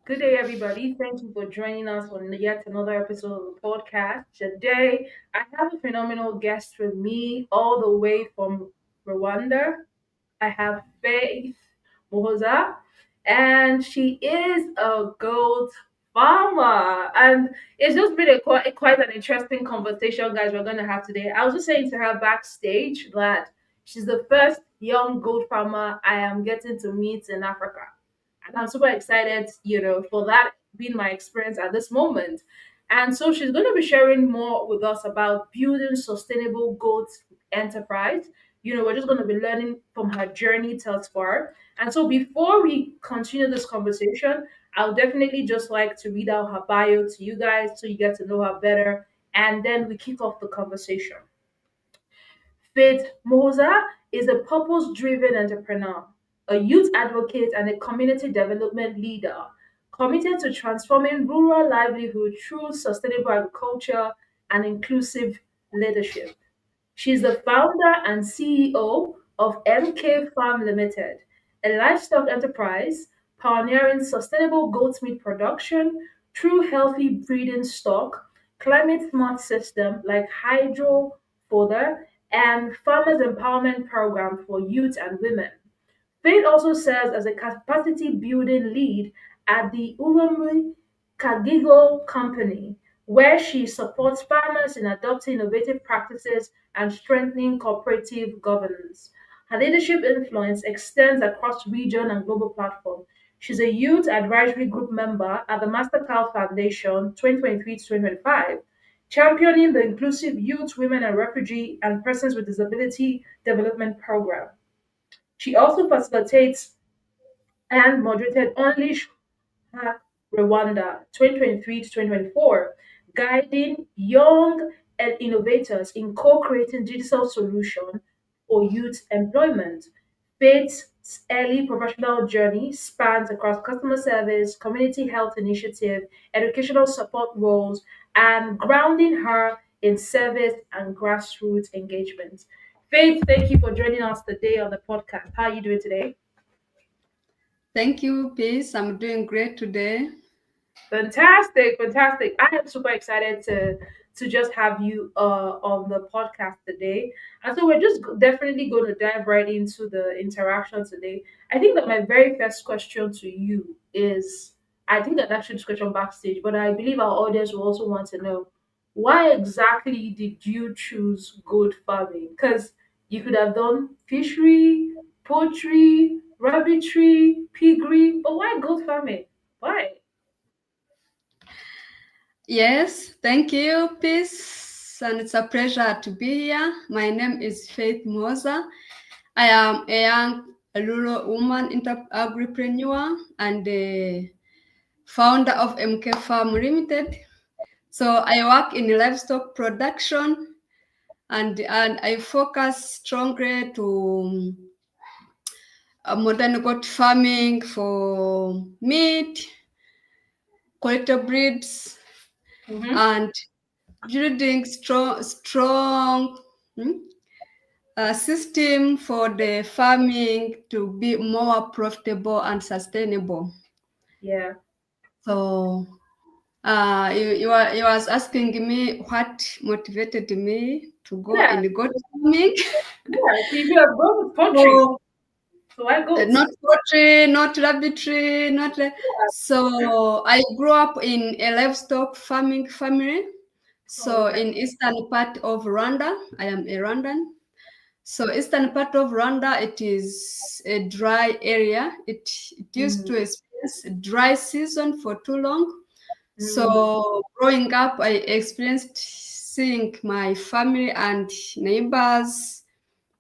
Good day, everybody. Thank you for joining us on yet another episode of the podcast. Today, I have a phenomenal guest with me all the way from Rwanda. I have Faith Muhoza, and she is a goat farmer. And it's just been quite an interesting conversation, guys, we're going to have today. I was just saying to her backstage that she's the first young goat farmer I am getting to meet in Africa. And I'm super excited, for that being my experience at this moment. And so she's going to be sharing more with us about building sustainable goat enterprise. We're just going to be learning from her journey thus far. And so before we continue this conversation, I'll definitely just like to read out her bio to you guys so you get to know her better. And then we kick off the conversation. Faith Muhoza is a purpose driven entrepreneur, a youth advocate, and a community development leader committed to transforming rural livelihood through sustainable agriculture and inclusive leadership. She's the founder and CEO of MK Farm Ltd, a livestock enterprise pioneering sustainable goat meat production through healthy breeding stock, climate smart system like hydro fodder, and farmers empowerment program for youth and women. Faith also serves as a capacity building lead at the Urumi Kagigo Company, where she supports farmers in adopting innovative practices and strengthening cooperative governance. Her leadership influence extends across region and global platform. She's a youth advisory group member at the Mastercard Foundation 2023 to 2025, championing the inclusive youth, women, and refugee and persons with disability development program. She also facilitates and moderated Unleash Hack Rwanda 2023 to 2024, guiding young innovators in co-creating digital solutions for youth employment. Faith's early professional journey spans across customer service, community health initiative, educational support roles, and grounding her in service and grassroots engagement. Faith, thank you for joining us today on the podcast. How are you doing today? Thank you, Peace. I'm doing great today. Fantastic, fantastic. I am super excited to just have you on the podcast today. And so we're just definitely going to dive right into the interaction today. I think that my very first question to you is I think that actually this question backstage, but I believe our audience will also want to know why exactly did you choose goat farming? Because you could have done fishery, poultry, rabbitry, piggery, but why goat farming? Why? Yes, thank you, Peace. And it's a pleasure to be here. My name is Faith Muhoza. I am a young rural woman agripreneur and the founder of MK Farm Ltd. So I work in livestock production and I focus strongly to modern goat farming for meat, quality breeds, Mm-hmm. and building strong system for the farming to be more profitable and sustainable. Yeah. So you was asking me what motivated me to go Yeah. in goat farming. Yeah. So you have gone with poultry. So So I goats. not poultry, not rabbitry, not so I grew up in a livestock farming family. Oh, So okay. in eastern part of Rwanda, I am a Rwandan. So eastern part of Rwanda, it is a dry area. It used Mm, to experience dry season for too long. mm, So growing up, I experienced seeing my family and neighbors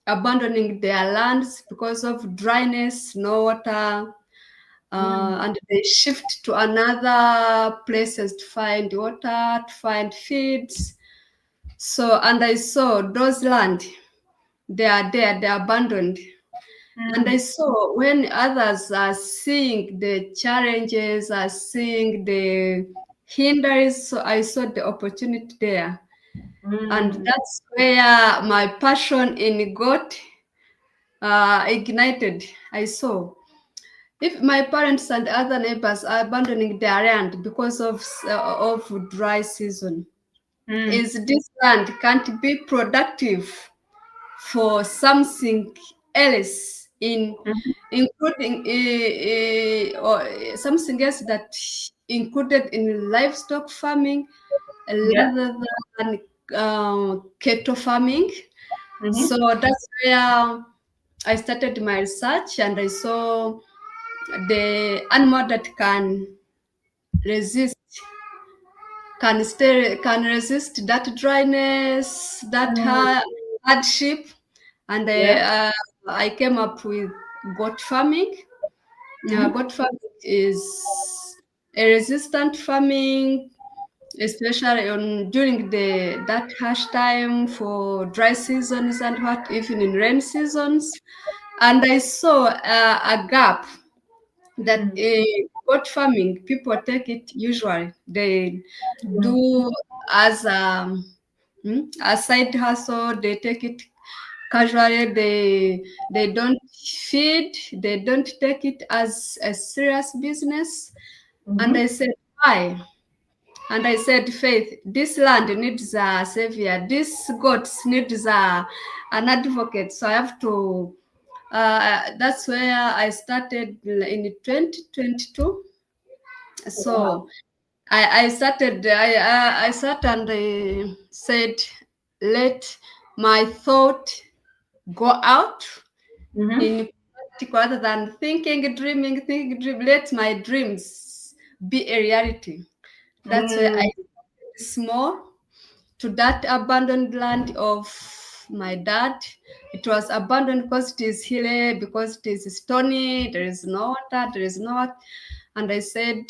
abandoning their lands because of dryness, no water, mm, and they shift to another places to find water, to find feeds. So, and I saw those land, they are there, they are abandoned. And I mm, saw when others are seeing the challenges, are seeing the hindrances, so I saw the opportunity there. And mm. that's where my passion in God ignited. I saw. if my parents and other neighbors are abandoning their land because of dry season, Mm. is this land can't be productive for something else in Mhm. including or something else that included in livestock farming Yeah. rather than cattle farming. So Mm-hmm. that's where I started my research, and I saw the animal that resist can resist that dryness, that Mm. hardship, and Yeah. I came up with goat farming. Mm-hmm. Goat farming is a resistant farming, especially on during the that harsh time for dry seasons and what even in rain seasons. And I saw a gap that Mm. goat farming people take it usually they Mm. do as a side hustle. They take it casually. They don't feed. They don't take it as a serious business. And I Mm-hmm. said, why? And I said, Faith, this land needs a savior. This goats needs an advocate. So I have to. That's where I started in 2022. Wow. So I sat and said, let my thought go out Mm-hmm. in practical rather than thinking, dream. Let my dreams be a reality. That's where I Mm. started small to that abandoned land of my dad. It was abandoned because it is hilly, because it is stony, there is no water, there is no what. And I said,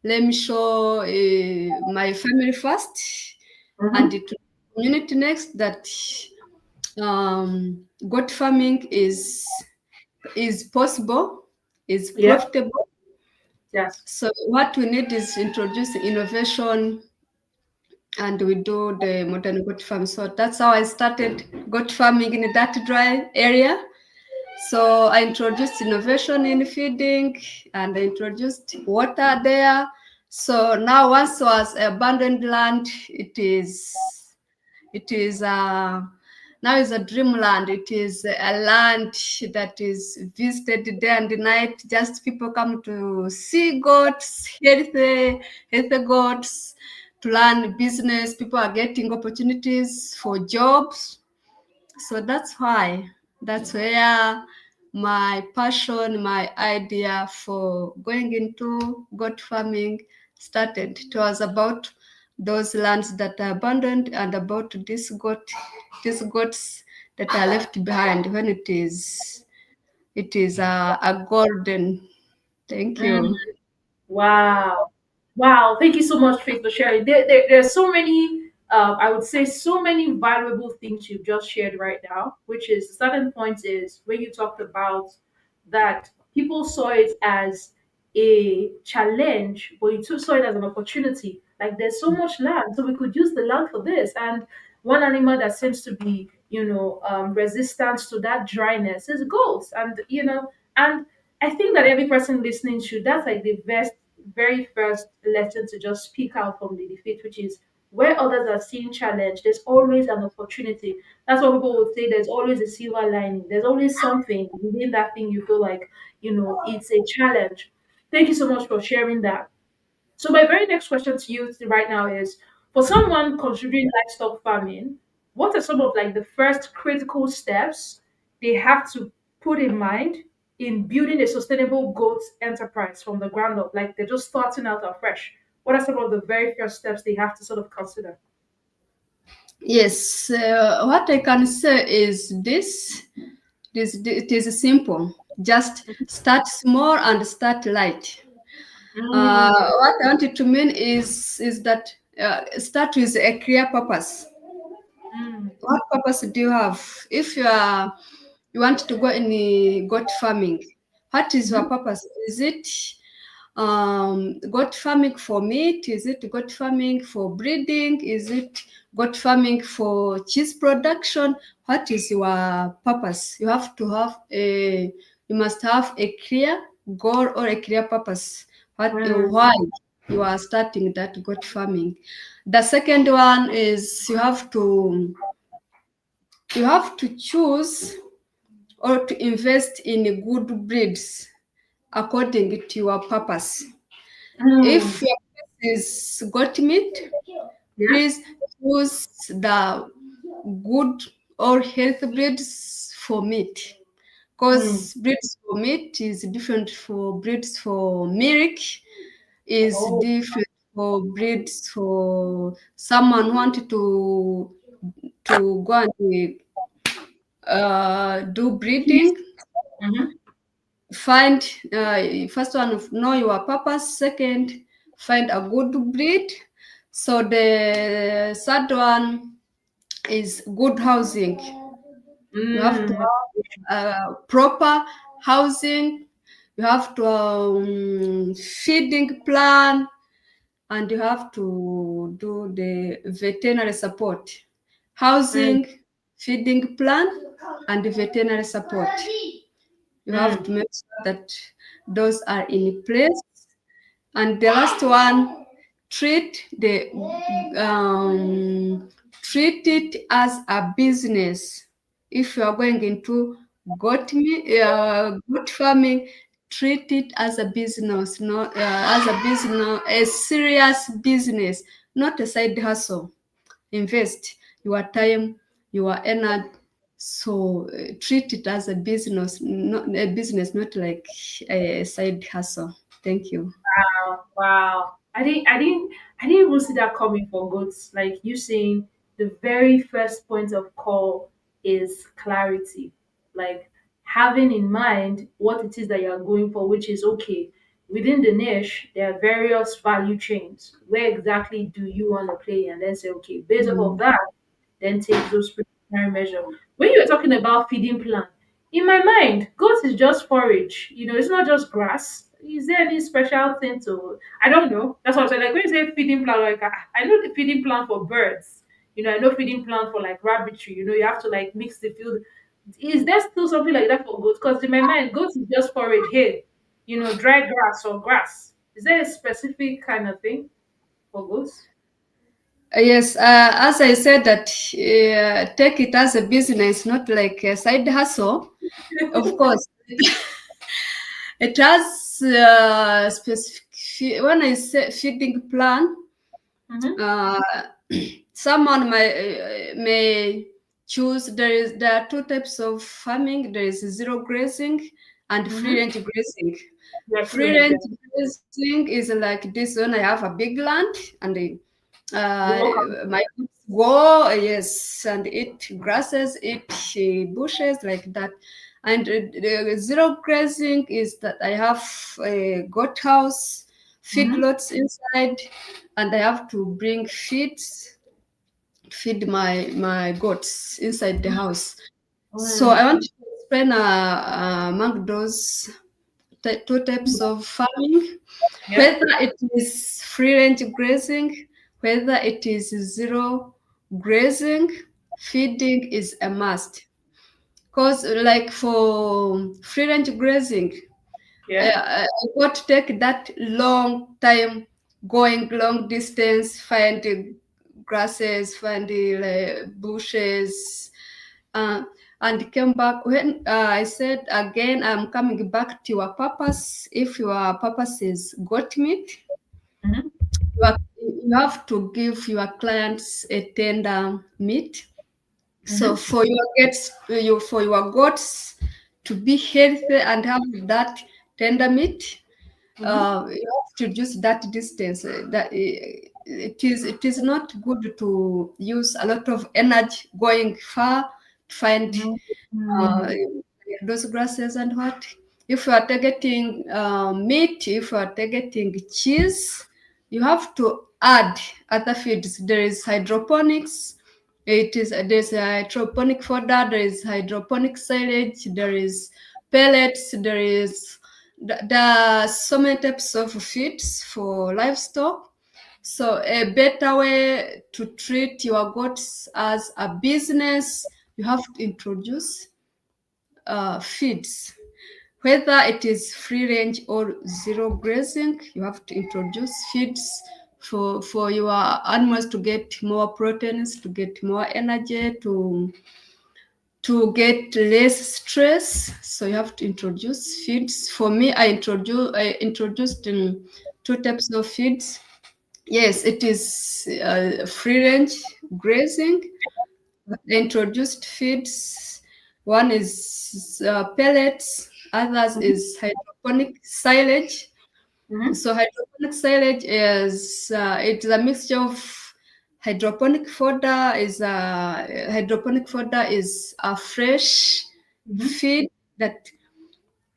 let me show my family first and Mm-hmm. the community next that goat farming is possible, is Yeah. profitable. Yes. So what we need is introduce innovation, and we do the modern goat farm. So that's how I started goat farming in that dry area. So I introduced innovation in feeding, and I introduced water there. So now once was abandoned land, it is now is a dreamland. It is a land that is visited day and night. Just people come to see goats, healthy goats, to learn business. People are getting opportunities for jobs. So that's where my passion, my idea for going into goat farming started. It was about those lands that are abandoned and about these goats that are left behind when it is a golden. Thank Mm. you. Wow. Wow. Thank you so much, Faith, for sharing. There's so many, I would say, so many valuable things you've just shared right now, which is the starting point is when you talked about that people saw it as a challenge, but you too saw it as an opportunity. Like there's so much land, so we could use the land for this. And one animal that seems to be, resistant to that dryness is goats. And I think that every person listening should, that's like the very first lesson to just speak out from the defeat, which is where others are seeing challenge, there's always an opportunity. That's what people would say, there's always a silver lining. There's always something within that thing you feel like, it's a challenge. Thank you so much for sharing that. So my very next question to you right now is, for someone considering livestock farming, what are some of like the first critical steps they have to put in mind in building a sustainable goat enterprise from the ground up? Like they're just starting out afresh. What are some of the very first steps they have to sort of consider? Yes, what I can say is this it is simple. Just start small and start light. Mm, What I wanted to mean is that start with a clear purpose. mm, What purpose do you have? If you want to go in goat farming, what is your mhm, purpose? Is it goat farming for meat? Is it goat farming for breeding? Is it goat farming for cheese production? What is your purpose? You must have a clear goal or a clear purpose Mm. why you are starting that goat farming. The second one is you have to choose or to invest in good breeds according to your purpose. Mm. If your purpose is goat meat, Yeah. please choose the good or healthy breeds for meat. Mm. Because breeds for meat is different for breeds for milk, is Oh. different for breeds for someone wanted to go and do breeding. Mm-hmm. Find first one, know your purpose. Second, find a good breed. So the third one is good housing. You have to Mm. have proper housing. You have to feeding plan, and you have to do the veterinary support. Mm. Housing, feeding plan, and veterinary support. You have Mm. to make sure that those are in place. And the last one, treat the treat it as a business. If you are going into goat farming, treat it as a business, not as a business, a serious business, not a side hustle. Invest your time, your energy. So treat it as a business, not like a side hustle. Thank you. Wow, wow. I didn't even see that coming for goats. Like you saying, the very first point of call is clarity. Like having in mind what it is that you're going for, which is okay. Within the niche, there are various value chains. Where exactly do you want to play? And then say, okay, based off of Mm. that, then take those precautionary measures. When you were talking about feeding plan, in my mind, goat is just forage. It's not just grass. Is there any special thing to? I don't know. That's what I'm saying. Like when you say feeding plan, like I know the feeding plan for birds. I know feeding plan for like rabbitry. You have to like mix the field. Is there still something like that for goats? Because in my mind, goats is just forage. Hey, dry grass or grass. Is there a specific kind of thing for goats? Yes, as I said that take it as a business, not like a side hustle. Of course, it has specific. When I say feeding plan, Mm-hmm. uh, someone may choose. There are two types of farming. There is zero grazing and free Mm-hmm. range grazing. Yeah, free Free range. range Yeah. grazing is like this when I have a big land and You walk on. my kids go, yes, and eat grasses, eat bushes like that. And the zero grazing is that I have a goat house, Mm-hmm. feedlots inside, and I have to bring feed my goats inside the house. So I Mm. want to explain among those two types of farming, Yeah. whether it is free range grazing, whether it is zero grazing, feeding is a must. Because, like for free range grazing, Yeah. I got to take that long time going long distance, find the grasses, find the bushes, uh, and came back when I said again, I'm coming back to your purpose. If your purpose is goat meat, Mm-hmm. you have to give your clients a tender meat. So Mm-hmm. for your goats to be healthy and have that tender meat, Mm-hmm. you have to use that distance. That it is not good to use a lot of energy going far to find uh, Mm-hmm. those grasses and what. If you are targeting meat, if you are targeting cheese, you have to add other feeds. There is hydroponics. There's a hydroponic fodder. There is hydroponic silage. There is pellets. There are so many types of feeds for livestock. So a better way to treat your goats as a business, you have to introduce feeds. Whether it is free range or zero grazing, you have to introduce feeds for your animals to get more proteins, to get more energy, to get less stress. So you have to introduce feeds. For me, I introduced two types of feeds. Yes, it is free range grazing. I introduced feeds. One is pellets, others Mm-hmm. is hydroponic silage. Mm-hmm. So hydroponic silage is it's a mixture of hydroponic fodder is a fresh Mm-hmm. feed that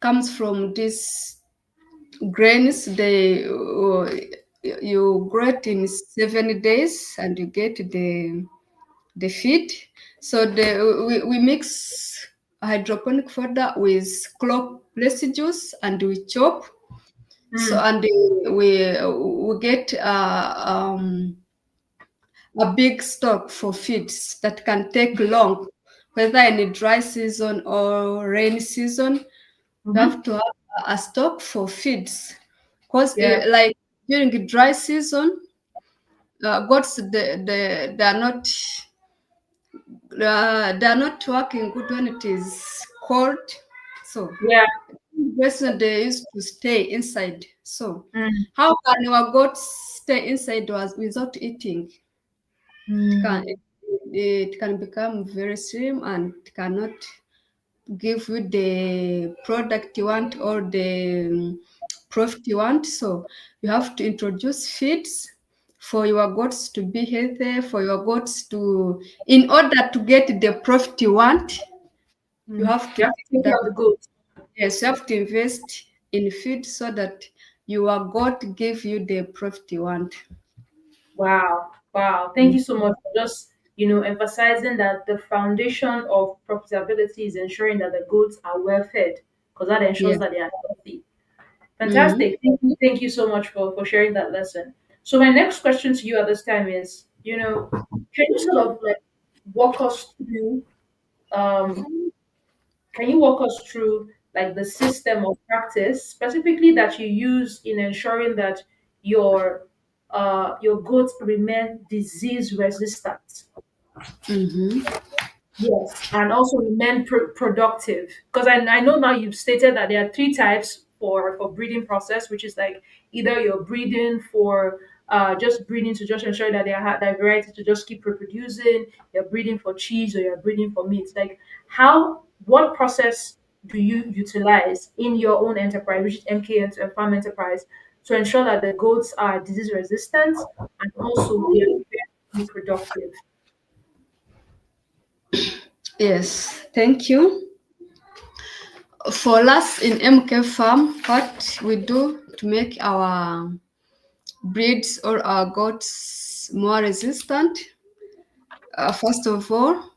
comes from these grains. You grow it in 7 days and you get the feed. So we mix hydroponic fodder with crop residues and we chop. So Mm. and we get a big stock for feeds that can take long, whether in a dry season or rainy season. You Mm-hmm. have to have a stock for feeds, because Yeah. like during the dry season, goats they are not working good when it is cold. So Yeah. person they used to stay inside. So Mm. how can our goats stay inside was without eating? It can Mm. it, it can become very slim and cannot give you the product you want or the profit you want. So you have to introduce feeds for your goats to be healthy, for your goats to, in order to get the profit you want, you Mm. have to You have to take care that of the goats. yes, you have to invest in feed so that your goat give you the profit you want. Wow. Wow. Thank you so much for just, emphasizing that the foundation of profitability is ensuring that the goats are well fed because that ensures Yes. that they are healthy. Mm-hmm. Fantastic. Thank you so much for sharing that lesson. So my next question to you at this time is, can you sort of like walk us through um can you walk us through like the system of practice specifically that you use in ensuring that your goats remain disease resistant? Mm-hmm. Yes, and also remain productive. Because I know now you've stated that there are three types for breeding process, which is like either you're breeding for just breeding to just ensure that they have that variety to just keep reproducing, you're breeding for cheese, or you're breeding for meat. Like what process do you utilize in your own enterprise, which is MK Farm Enterprise, to ensure that the goats are disease resistant and also they are very productive? Yes, thank you. For us in MK Farm, what we do to make our breeds or our goats more resistant, first of all,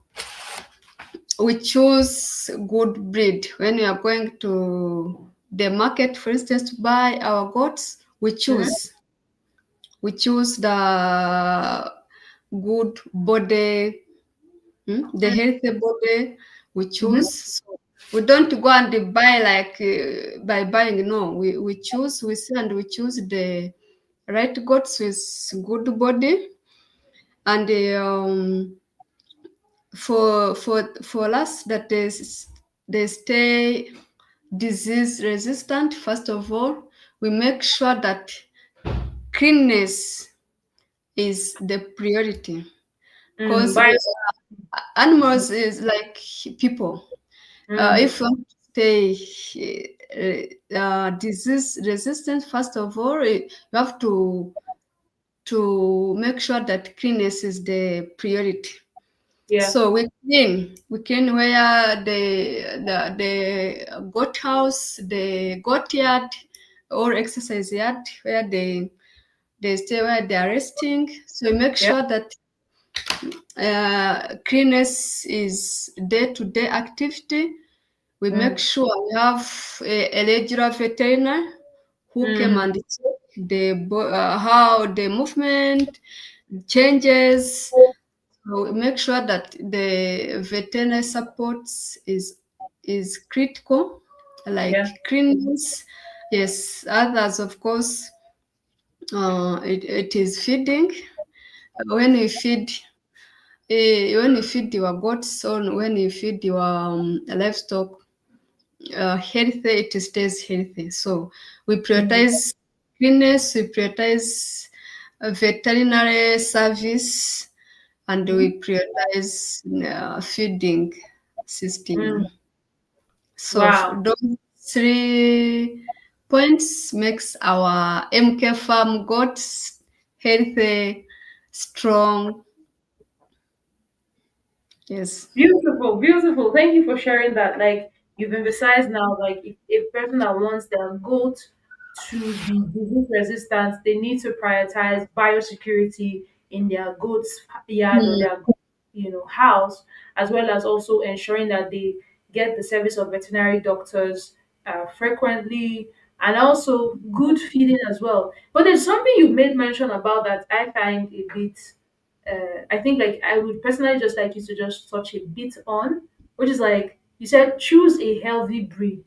we choose good breed. When we are going to the market, for instance, to buy our goats, we choose the good body, the healthy body we Mm-hmm. choose. So we don't go and buy like by buying. No, we choose, we see, and we choose the right goats with good body. And for us that they stay disease resistant. First of all, we make sure that cleanness is the priority, Mm, because by animals is like people. mm, If you want to stay disease resistant, first of all, you have to make sure that cleanness is the priority. yeah, So we clean where the goat house, the goat yard, or exercise yard where they stay, where they are resting. So we make yeah, sure that cleanness is day-to-day activity. We make mm, sure we have a regular veterinary who came mm, and check how the movement changes. So we make sure that the veterinary support is critical. like Yeah. cleanliness. Yes, others, of course, it is feeding. When you feed, when you feed your goats or when you feed your livestock healthy, it stays healthy. So we Mm. prioritize cleanness, we prioritize veterinary service, and Mm-hmm. we prioritize feeding system. Mm. So Wow. those 3 points makes our MK Farm goats healthy, strong. Yes. Beautiful, beautiful. Thank you for sharing that. Like you've emphasized now, like if a person that wants their goat to be disease resistant, they need to prioritize biosecurity in their goat's yard or Mm, their house, as well as also ensuring that they get the service of veterinary doctors frequently, and also good feeding as well. But there's something you made mention about that I find a bit I think like I would personally just like you to just touch a bit on, which is like you said, choose a healthy breed.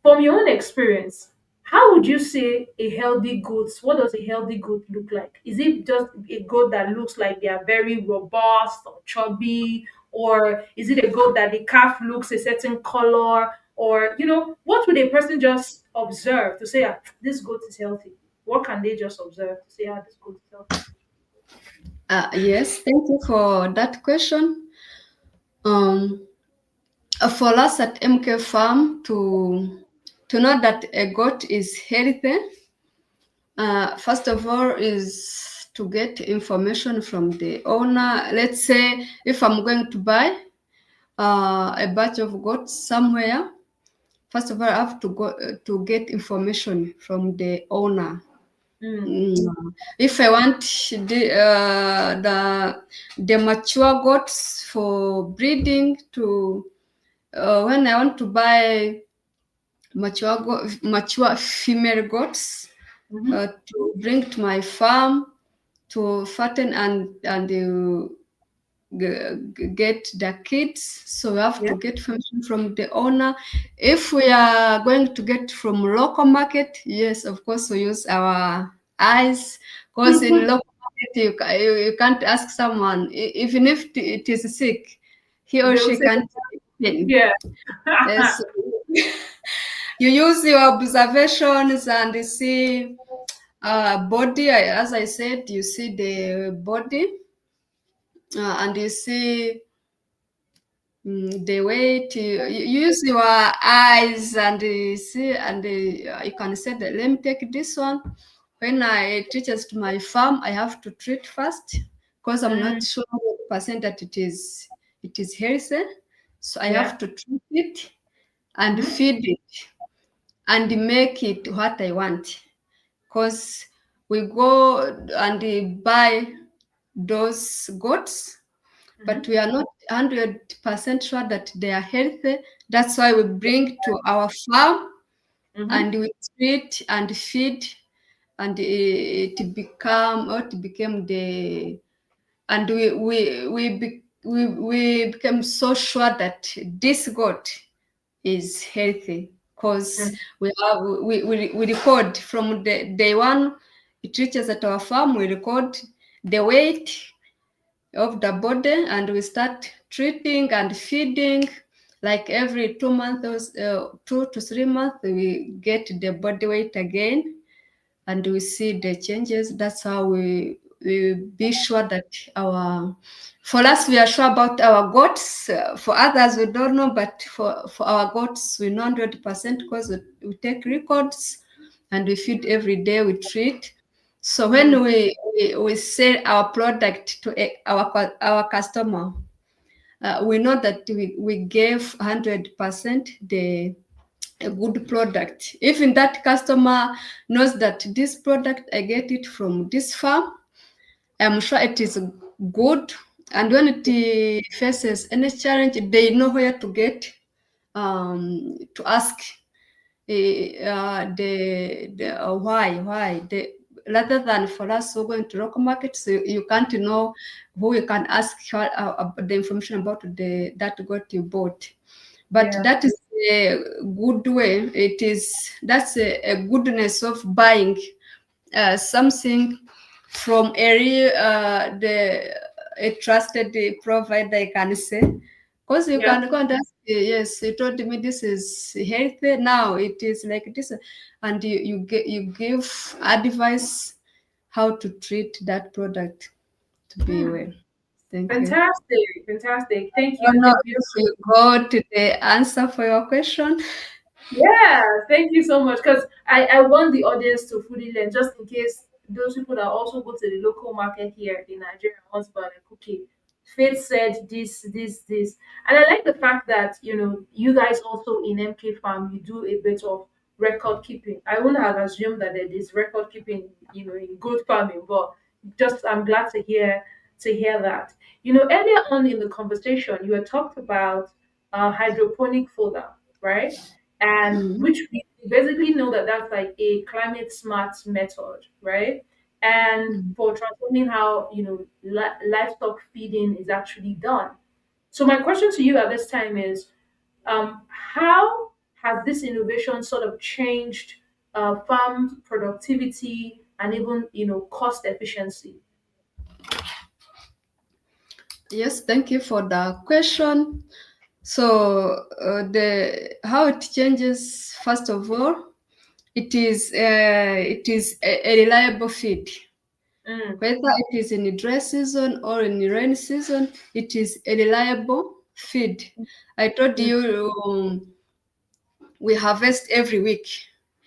From your own experience, how would you say a healthy goat? What does a healthy goat look like? Is it just a goat that looks like they are very robust or chubby, or is it a goat that the calf looks a certain color, or what would a person just observe to say, this goat is healthy? What can they just observe to say, this goat is healthy? yes, thank you for that question. Um, for us at MK Farm to know that a goat is healthy, first of all is to get information from the owner. Let's say if I'm going to buy a batch of goats somewhere, first of all I have to go to get information from the owner. Mm, If I want the mature goats for breeding to when I want to buy mature female goats mhm. to bring to my farm to fatten and get the kids. So we have Yeah. to get permission from the owner. If we are going to get from local market, yes, of course we use our eyes. Because in local market you can't ask someone even if it is sick, he or They will she say, can't explain. yeah. Yes. You use your observations and you see body. As I said, you see the body and you see the weight. You use your eyes and you see, and you can say that let me take this one. When I it reaches to my farm, I have to treat first because I'm not Mm, sure 100% that it is healthy. So I yeah. have to treat it and Mm-hmm. feed it and make it what I want. Because we go and buy those goats, but Mm-hmm. we are not 100% sure that they are healthy. That's why we bring to our farm Mm-hmm. and we treat and feed, and it became the and we became so sure that this goat is healthy because Mm-hmm. we record from the day one it reaches at our farm. We record the weight of the body and we start treating and feeding like every 2 months, 2 to 3 months we get the body weight again and we see the changes. That's how we be sure that our for us we are sure about our goats. For others we don't know, but for our goats we know 100% because we take records and we feed every day. We treat. So Mm-hmm. when we sell our product to our customer, we know that we gave 100% the a good product. Even that customer knows that this product I get it from this farm, I'm sure it is good. And when it faces any challenge, they know where to get to ask why rather than for us who going to local markets, you can't know who you can ask the information about that goat you bought. But Yeah. that is a good way. That's a goodness of buying something from a trusted provider, I can say. Because you Yeah. can go and ask, yes, he told me this is healthy. Now it is like this, and you give advice how to treat that product to be Hmm. well. Thank you. Fantastic. Fantastic. Thank I you. don't know Thank you if so you go to the answer for your question. Yeah, thank you so much. Because I want the audience to fully learn, just in case those people that also go to the local market here in Nigeria want to buy like, okay, Faith said this. And I like the fact that, you guys also in MK Farm, you do a bit of record keeping. I wouldn't have assumed that there is record keeping, in goat farming, but just I'm glad to hear that. Earlier on in the conversation, you had talked about hydroponic fodder, right? And Mm, which we basically know that that's like a climate smart method, right? And mm. for transforming how livestock feeding is actually done. So my question to you at this time is, how has this innovation sort of changed farm productivity and even cost efficiency? Yes, thank you for the question. So the how it changes, first of all, it is a reliable feed. Mm, Whether it is in the dry season or in the rainy season, it is a reliable feed. I told mm. you we harvest every week.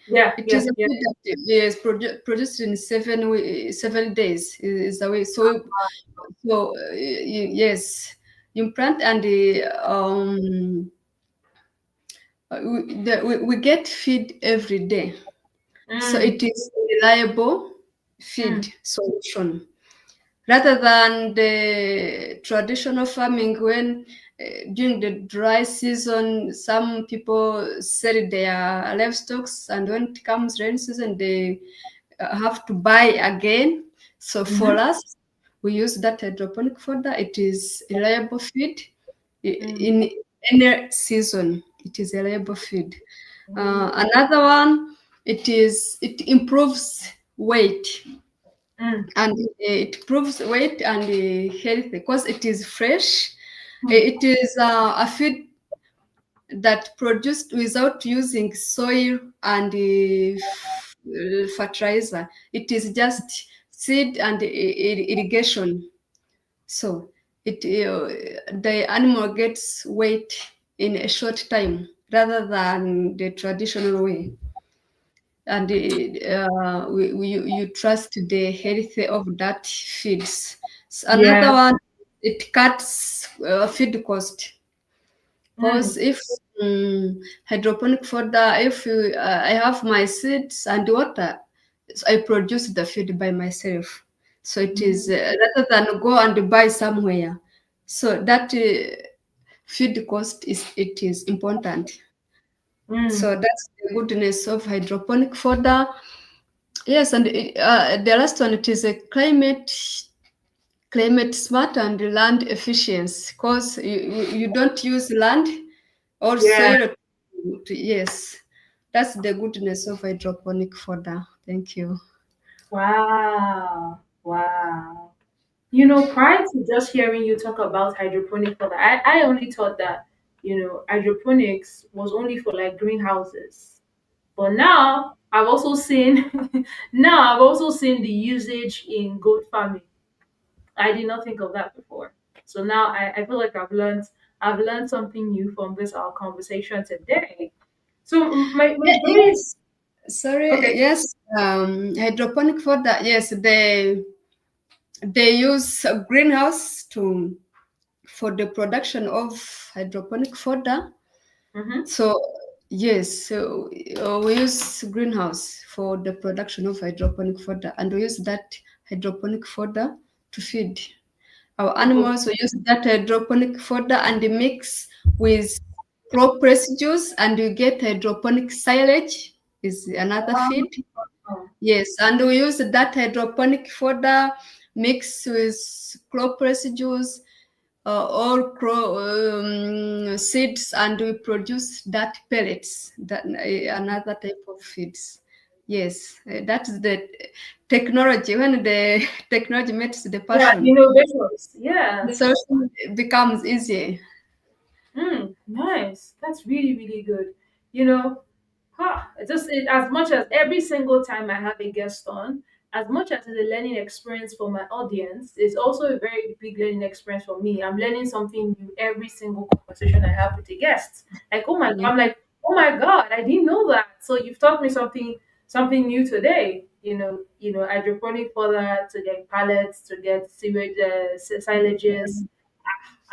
Yeah, It yeah, is a yeah. food that is produced in 7 days is the way. Yes, you plant and we get feed every day. So Mm, it is a reliable feed mm, solution rather than the traditional farming when during the dry season some people sell their livestock, and when it comes rainy season they have to buy again. So for mm-hmm, us, we use that hydroponic fodder. It is reliable feed mm, in any season. It is reliable feed. mm, Another one, it improves weight, mm, and it improves weight and health because it is fresh. mm, It is a feed that produced without using soil and fertilizer. It is just seed and irrigation. So the animal gets weight in a short time rather than the traditional way. And you trust the health of that feeds. Another yeah. one, it cuts feed cost. Because Mm, if hydroponic fodder, if I have my seeds and water, so I produce the feed by myself. So it is mm, rather than go and buy somewhere. So that feed cost is important. mm. So that's the goodness of hydroponic fodder. Yes, and the last one, it is a climate smart and land efficiency because you don't use land or Yeah. soil. Yes, that's the goodness of hydroponic fodder. Thank you. Wow. Wow. Prior to just hearing you talk about hydroponic fodder, I only thought that, hydroponics was only for like greenhouses. But now I've also seen the usage in goat farming. I did not think of that before. So now I feel like I've learned something new from this our conversation today. So my very Yes, sorry. okay. Yes, hydroponic fodder. Yes, they use a greenhouse to for the production of hydroponic fodder. Mm-hmm. So yes, so we use greenhouse for the production of hydroponic fodder, and we use that hydroponic fodder to feed our The goat. animals. We use that hydroponic fodder and mix with crop residues, and you get hydroponic silage is another feed. Oh, Yes, and we use that hydroponic fodder mixed with crop residues all seeds, and we produce that pellets, that another type of feeds. Yes, that is the technology. When the technology meets the Yeah, passion, innovations. the Yeah. solution becomes easy. Nice. That's really, really good. You know, as much as every single time I have a guest on, as much as it's a learning experience for my audience, it's also a very big learning experience for me. I'm learning something new every single conversation I have with the guests. Like, Yeah. I'm like, oh my God, I didn't know that. So you've taught me something new today. Hydroponic fodder to get pallets, to get sewage, silages,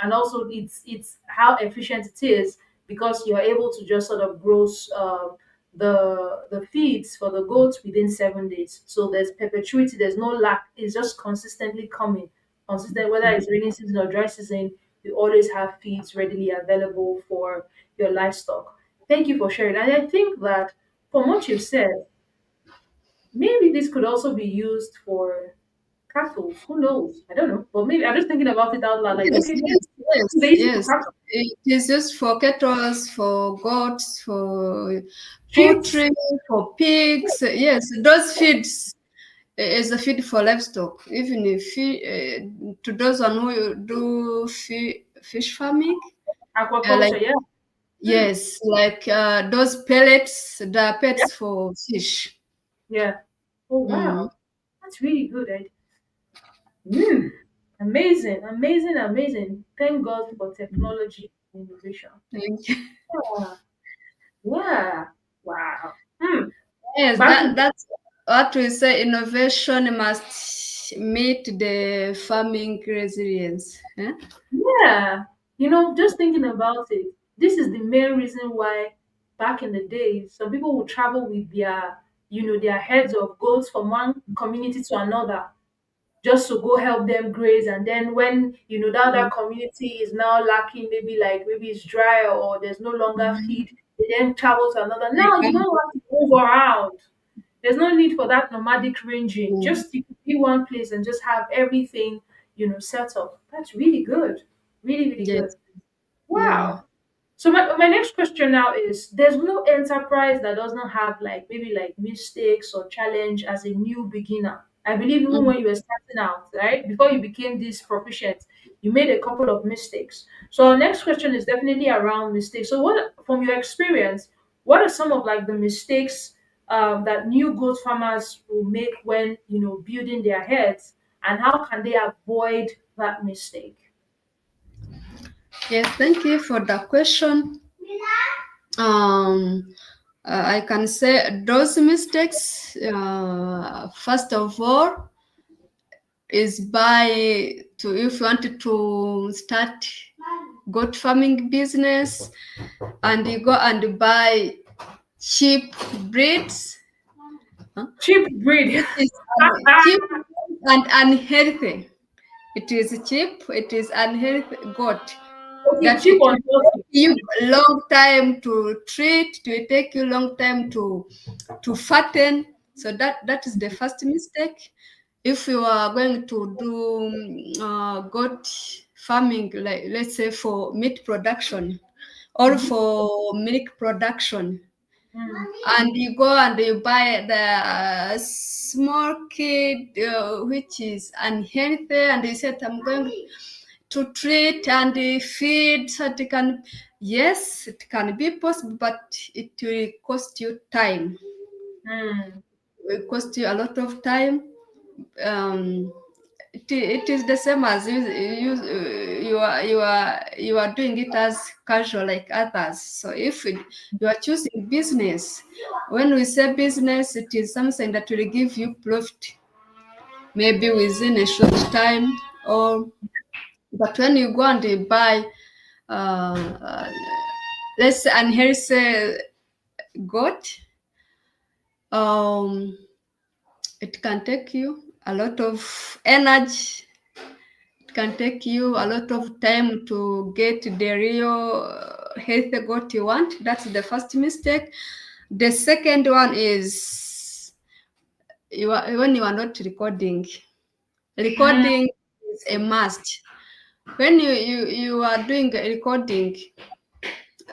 and also it's how efficient it is because you're able to just sort of grow the feeds for the goats within 7 days. So there's perpetuity, there's no lack, it's just consistently coming. Consistent, whether it's rainy season or dry season, you always have feeds readily available for your livestock. Thank you for sharing. And I think that from what you've said, maybe this could also be used for cattle. Who knows? I don't know. But maybe I'm just thinking about it out loud. Like, Yes, okay, yes, yes, they use it for yes. cattle. It is used for cattle, for goats, for Sheep. poultry, for pigs. Yes, those feeds is a feed for livestock. Even if to those on who do fish farming, like Aquaculture, yeah. Hmm. yes, like those pellets, the Yeah. pets for fish. Yeah. Oh Mm, wow. That's really good. Mm. Amazing, amazing, amazing. Thank God for technology and innovation. thank you. Yeah. Yeah. Wow. Hmm. Yes, Back in that's what we say. Innovation must meet the farming resilience. Eh? Yeah, just thinking about it, this is the main reason why back in the day, some people would travel with their heads of goats from one community to another just to go help them graze. And then when, that other Mm. community is now lacking, maybe it's dry or there's no longer Mhm. feed, they then travel to another. They Now you come. don't have to move around. There's no need for that nomadic ranging. Mm. Just you can be one place and just have everything, set up. That's really good. Really, really good. Yes. Yeah. Wow. So my next question now is there's no enterprise that does not have like maybe like mistakes or challenge as a new beginner. I believe even Mhm. when you were starting out, right? Before you became this proficient, you made a couple of mistakes. So our next question is definitely around mistakes. So what from your experience, what are some of like the mistakes that new goat farmers will make when building their heads, and how can they avoid that mistake? Yes. Thank you for the question. Um, I can say those mistakes. First of all, is by to if you wanted to start goat farming business, and you go and buy cheap breeds. Huh? Cheap breed. It is cheap and unhealthy. It is cheap, it is unhealthy goat. Okay, That cheap it on will take healthy. you a long time to treat, it will take you a long time to fatten. So that is the first mistake. If you are going to do goat farming, like let's say for meat production or Mhm. for milk production, Mm. and you go and you buy the small kid which is unhealthy, and you said I'm going to treat and feed so it can, yes, it can be possible, but it will cost you time. Mm. It will cost you a lot of time. It is the same as you are doing it as casual like others. So if you are choosing business, when we say business, it is something that will give you profit, maybe within a short time, or but when you go and you buy, uh, uh, let's say, and here's a goat, um, it can take you a lot of energy. It can take you a lot of time to get the real healthy goat you want. That's the first mistake. The second one is when you are not recording. Mm. Recording is a must. When you are doing a recording,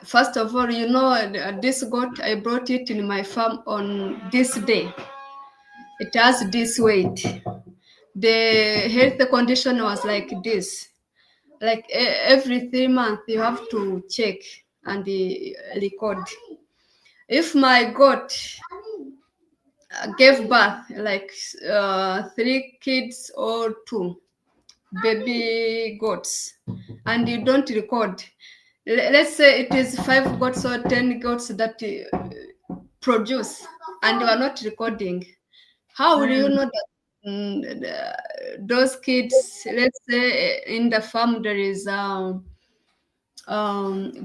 first of all, this goat, I brought it in my farm on this day. It has this weight. The health condition was like this. Like every 3 months, you have to check and record. If my goat gave birth like three kids or two baby goats, and you don't record, let's say it is 5 goats or 10 goats that produce, and you are not recording, how will you Mm, know that those kids, let's say in the farm there is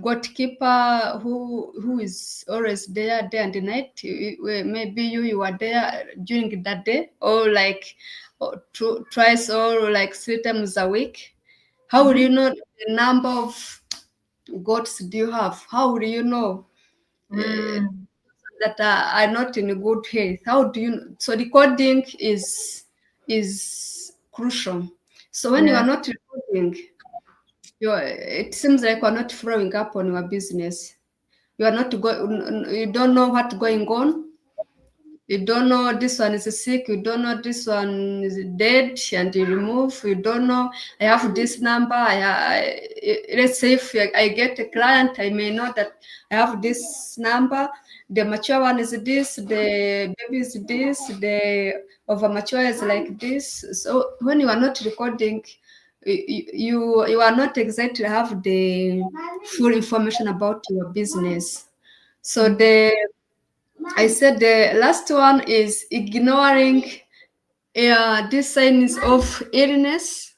goat keeper who is always there day and night. Maybe you are there during that day, or like twice or like 3 times a week. How will you mm-hmm, know the number of goats do you have? How will you know uh, mm, that are not in good health? How do you know? So recording is crucial. So when you are yeah. not recording, it seems like you are not following up on your business. You are not you don't know what's going on. You don't know this one is sick. You don't know this one is dead, and you remove. You don't know. I have this number. Let's say if I get a client, I may know that I have this number. The mature one is this. The baby is this. The over mature is like this. So when you are not recording, you are not exactly have the full information about your business. So Mm, I said the last one is ignoring these signs of illness,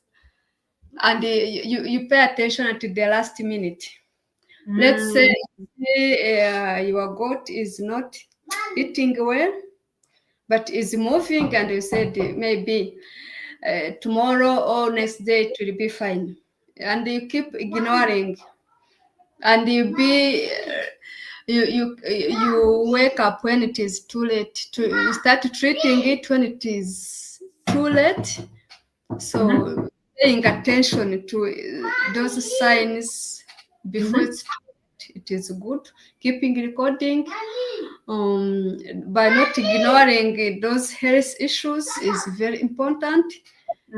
and you pay attention until the last minute. Let's say mm, your goat is not eating well, but is moving, and you said maybe tomorrow or next day it will be fine, and you keep ignoring, and you wake up when it is too late, to you start treating it when it is too late. mm-hmm, So paying attention to those signs before mm-hmm, it's too late, it is good. Keeping recording, by not ignoring those health issues is very important,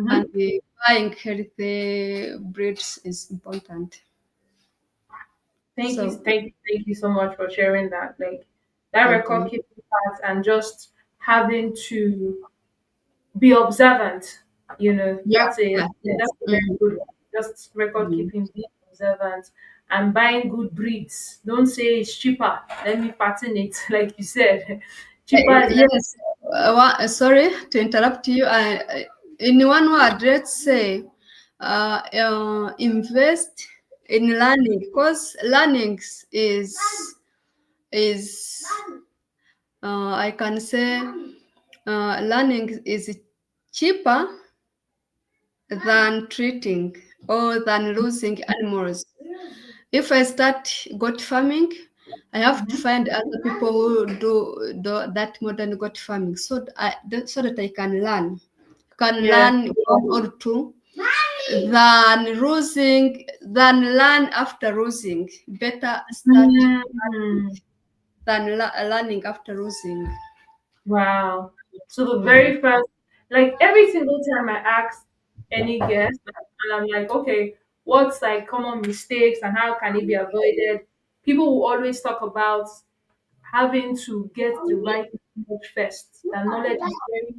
and mm-hmm. buying healthy breeds is important. Thank you, So thank you, thank you so much for sharing that. Like that thank record you. keeping part and just having to be observant. Yeah, That's a yeah, yes. that's a very good one. Just record Mm. keeping, being observant, and buying good breeds. Don't say it's cheaper. Let me pattern it, like you said. Cheaper is never. Yes, sorry to interrupt you. In one word, let's say invest in learning, because learning is I can say learning is cheaper than treating or than losing animals. If I start goat farming, I have to Mhm. find other people who do that modern goat farming, so that I can learn. Can Yeah. learn one or two than learn after losing. Better start Mm. than learning after losing. Wow. So the Mm. very first, like every single time I ask any guest, and I'm like, okay, what's like common mistakes and how can it be avoided? People will always talk about having to get the right knowledge first. That knowledge is very,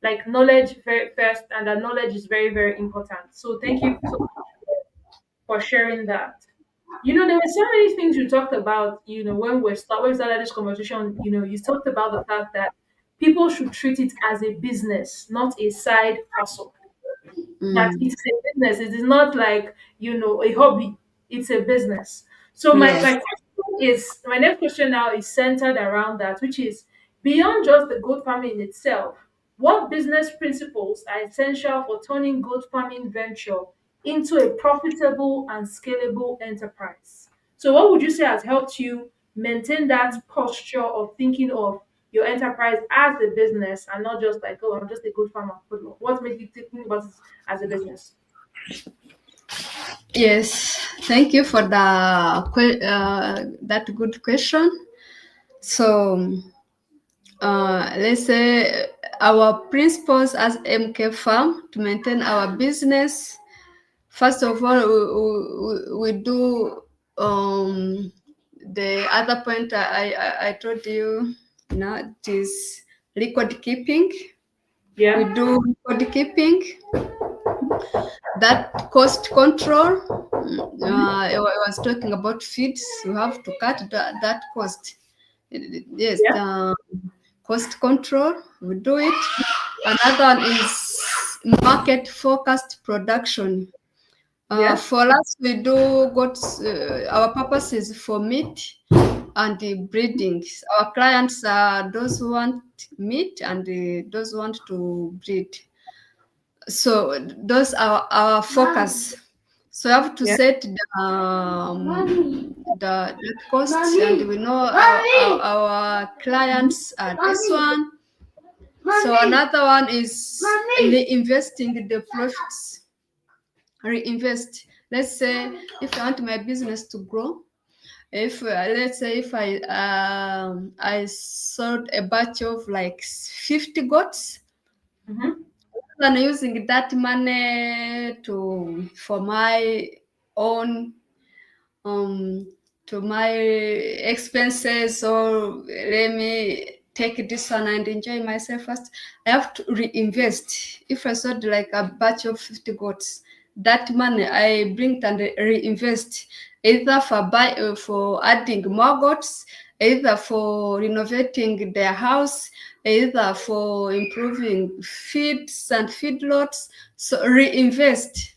like knowledge very first, and that knowledge is very, very important. So thank you so much for sharing that. There were so many things you talked about, when we started this conversation, you talked about the fact that people should treat it as a business, not a side hustle. That Mm. it's a business. It is not like, a hobby. It's a business. So my Yes. question is, my next question now is centered around that, which is beyond just the goat farming itself, what business principles are essential for turning goat farming venture into a profitable and scalable enterprise? So what would you say has helped you maintain that posture of thinking of your enterprise as a business and not just like, oh, I'm just a goat farmer? What makes you think about it as a business? Yes, thank you for that good question. So, let's say our principles as MK Farm to maintain our business. First of all, we do the other point I told you, it is record keeping. We Yeah. do record keeping, that cost control. Mm-hmm. I was talking about feeds. You have to cut that cost. Yes, Yeah. the cost control. We do it. Another one is market focused production. Yeah. For us, we do got our purpose is for meat and the breeding. Our clients are those who want meat and those who want to breed. So those are our focus. So you have to Yeah. set the cost, and we know our clients are this one. So another one is reinvesting the profits. Reinvest. Let's say if I want my business to grow, if let's say if I sold a batch of like 50 goats, Mm-hmm. than using that money to for my own um to my expenses, or let me take this one and enjoy myself first. I have to reinvest. If I sold like a batch of 50 goats, that money I bring it and reinvest, either for adding more goats, either for renovating their house, either for improving feeds and feedlots. So reinvest.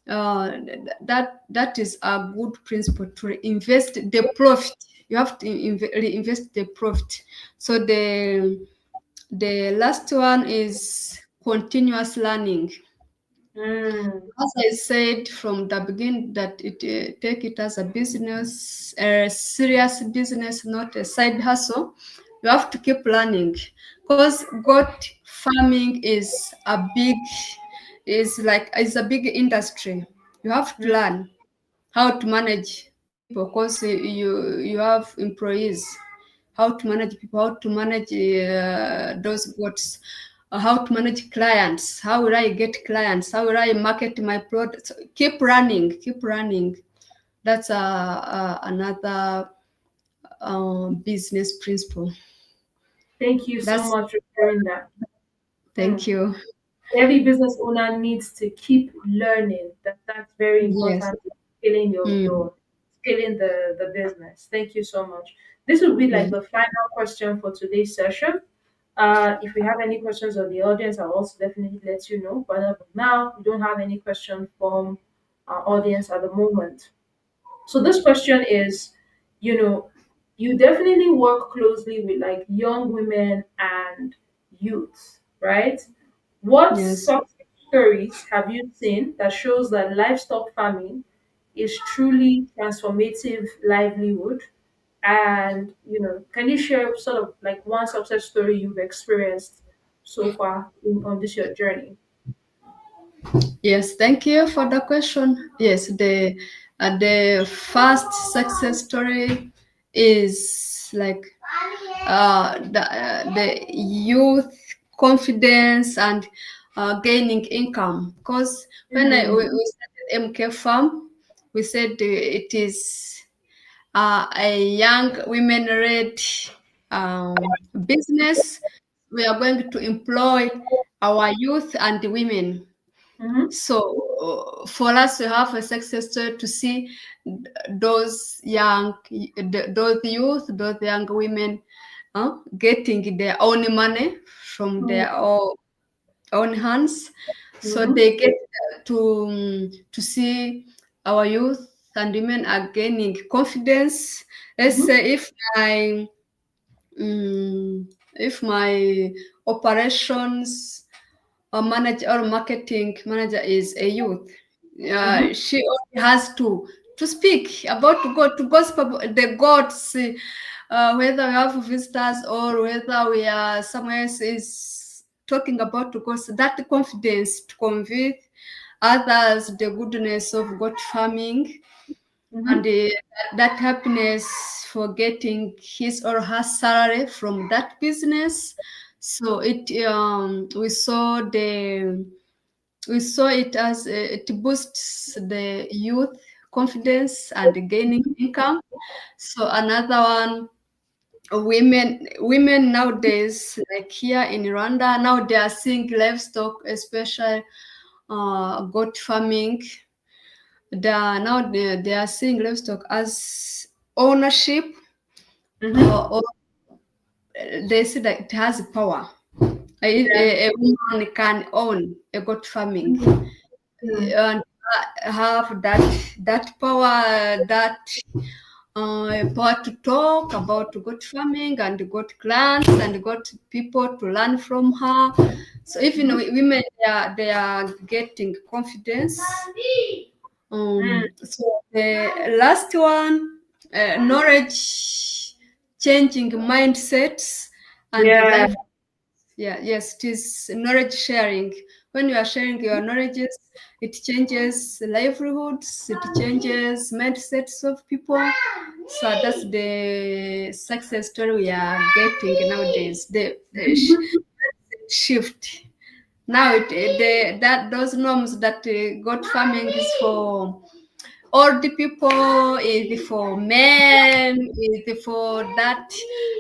That is a good principle, to reinvest the profit. You have to reinvest the profit. So the last one is continuous learning. Mm. As I said from the beginning, that take it as a business, a serious business, not a side hustle. You have to keep learning, because goat farming is a big industry. You have to Mm. learn how to manage people, because you have employees, how to manage people, how to manage those goats, how to manage clients, how will I get clients, how will I market my products. Keep running. That's another business principle. Thank you so That's much for sharing that. Thank Mm. you. Every business owner needs to keep learning. That's very Yes. important. Scaling Mm. your scaling the business. Thank you so much. This will be like Mm. the final question for today's session. If we have any questions of the audience, I'll also definitely let you know. But as of now, we don't have any question from our audience at the moment. So this question is, you know, you definitely work closely with like young women and youths, right? What Yes. success stories have you seen that shows that livestock farming is truly transformative livelihood? And can you share sort of like one success story you've experienced so far on this your journey? Yes, thank you for the question. Yes, the first success story is like the youth confidence and gaining income. Because when Mm, we started MK Farm, we said it is a young women-led business. We are going to employ our youth and the women. mm-hmm, So for us to have a success story, to see those youth, those young women getting their own money from their own hands, so mm-hmm, they get to see our youth and women are gaining confidence. Let's mm-hmm, say mm, if my operations manager or marketing manager is a youth, mm-hmm, she only has to speak about to go to gospel the gods, whether we have visitors or whether we are somewhere else is talking about to God. So that confidence to convey others the goodness of goat farming, and Mm-hmm. that happiness for getting his or her salary from that business. So we saw it as it boosts the youth confidence and gaining income. So another one, women nowadays, like here in Rwanda, now they are seeing livestock, especially goat farming. They are seeing livestock as ownership, Mm-hmm. or they see that it has power. Yeah. A woman can own a goat farming Mm-hmm. and have that power, that power to talk about goat farming and goat clans and goat people to learn from her. So even women, they are getting confidence. So the last one, knowledge changing mindsets and Yeah. life. Yeah, yes, it is knowledge sharing. When you are sharing your knowledges, it changes livelihoods, it changes mindsets of people. So that's the success story we are getting nowadays. The shift. Now that those norms that goat farming is for all the people, is for men, is for that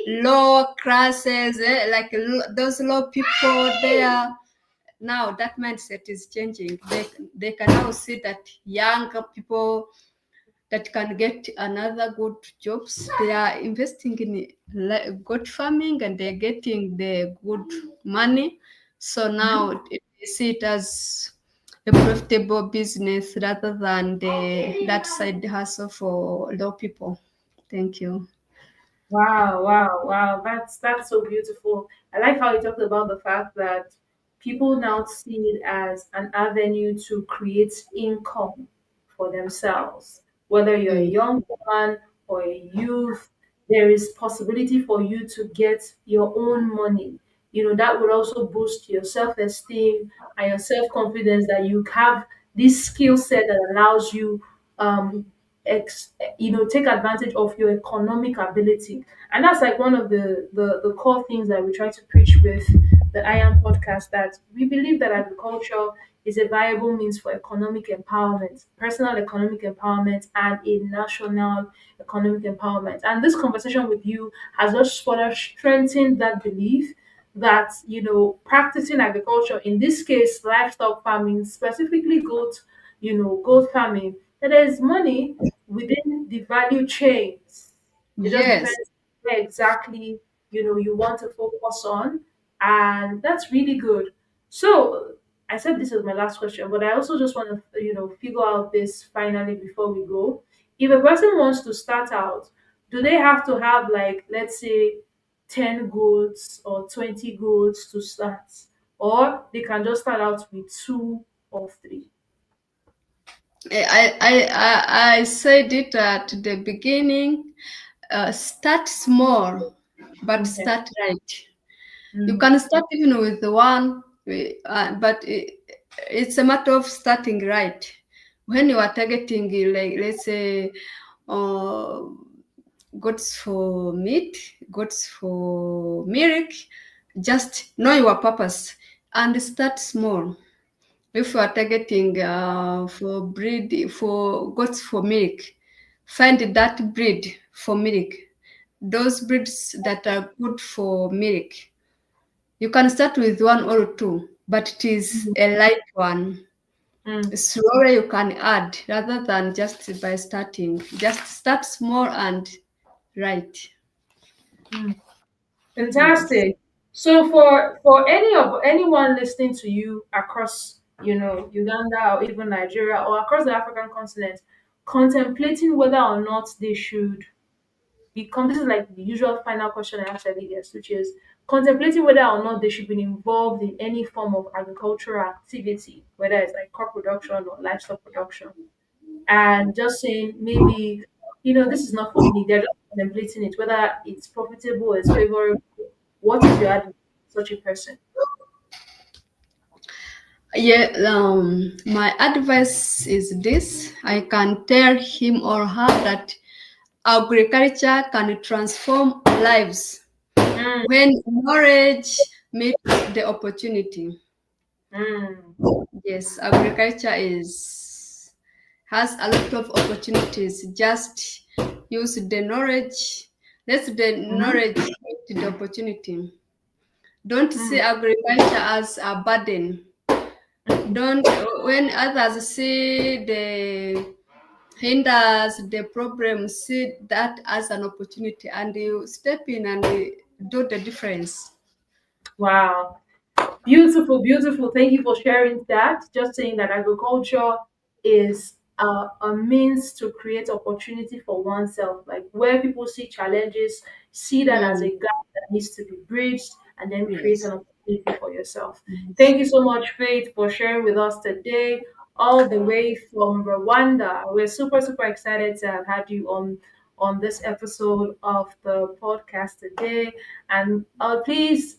low classes, like those low people there. Now that mindset is changing. They can now see that younger people that can get another good jobs, they are investing in good farming and they're getting the good money. So now they see it as a profitable business rather than that side hustle for low people. Thank you. Wow, wow, wow. That's so beautiful. I like how you talked about the fact that people now see it as an avenue to create income for themselves. Whether you're a Mm. young woman or a youth, there is possibility for you to get your own money. That would also boost your self-esteem and your self-confidence that you have this skill set that allows you um take advantage of your economic ability. And that's like one of the core things that we try to preach with the Iron podcast, that we believe that agriculture is a viable means for economic empowerment, personal economic empowerment, and a national economic empowerment. And this conversation with you has just further strengthened that belief that practicing agriculture, in this case livestock farming, specifically goat farming, that there's money within the value chains. It just Yes. depends where exactly you want to focus on, and that's really good. So I said this is my last question, but I also just want to figure out this finally before we go. If a person wants to start out, do they have to have, like, let's say 10 goats or 20 goats to start, or they can just start out with two or three? I said it at the beginning. Start small, but Okay. start right. You Mm. can start even with one, but it's a matter of starting right. When you are targeting, like let's say, uh, goats for meat, goats for milk, just know your purpose and start small. If you are targeting for breed for goats for milk, find that breed for milk. Those breeds that are good for milk, you can start with one or two, but it is Mm. a light one. Mm. Slowly you can add rather than just by starting. Just start small and right. Mm. Yes. Fantastic. So for anyone listening to you across, Uganda or even Nigeria or across the African continent, contemplating whether or not they should become, this is like the usual final question I ask every guest, which is contemplating whether or not they should be involved in any form of agricultural activity, whether it's like crop production or livestock production, and just saying maybe, this is not for me. They're just contemplating it, whether it's profitable, it's favorable. What is your advice to such a person? Yeah, my advice is this. I can tell him or her that agriculture can transform lives Mm, when knowledge meets the opportunity. mm, Yes, agriculture is has a lot of opportunities. Just use the knowledge. Let the mm, knowledge meet the opportunity. Don't see mm, agriculture as a burden. mm. Don't when others see the hinders, the problem, see that as an opportunity, and you step in and do the difference. Wow. Beautiful, beautiful. Thank you for sharing that. Just saying that agriculture is a means to create opportunity for oneself. Like where people see challenges, see that as a Mm, gap that needs to be bridged, and then create yes. an opportunity for yourself. Yes. Thank you so much, Faith, for sharing with us today, all the way from Rwanda. We're super, super excited to have had you on this episode of the podcast today. And please,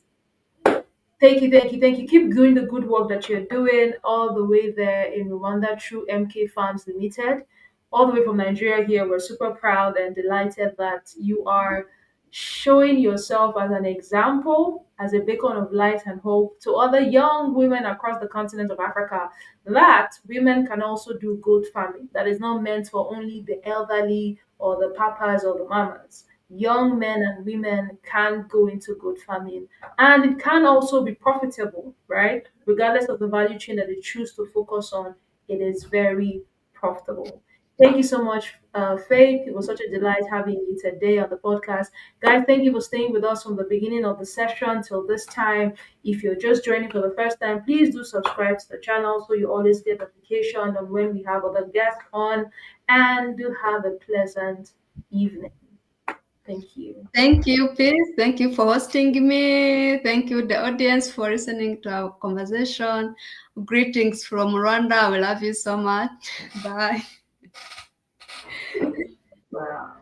thank you, thank you, thank you. Keep doing the good work that you're doing all the way there in Rwanda through MK Farms Limited, all the way from Nigeria here. We're super proud and delighted that you are showing yourself as an example, as a beacon of light and hope to other young women across the continent of Africa that women can also do good farming, that is not meant for only the elderly or the papas or the mamas. Young men and women can go into good farming, and it can also be profitable, right? Regardless of the value chain that they choose to focus on, it is very profitable. Thank you so much, Faith. It was such a delight having you today on the podcast. Guys, thank you for staying with us from the beginning of the session till this time. If you're just joining for the first time, please do subscribe to the channel so you always get notification on when we have other guests on. And do have a pleasant evening. Thank you. Thank you, Peace. Thank you for hosting me. Thank you, the audience, for listening to our conversation. Greetings from Rwanda. We love you so much. Bye. Wow.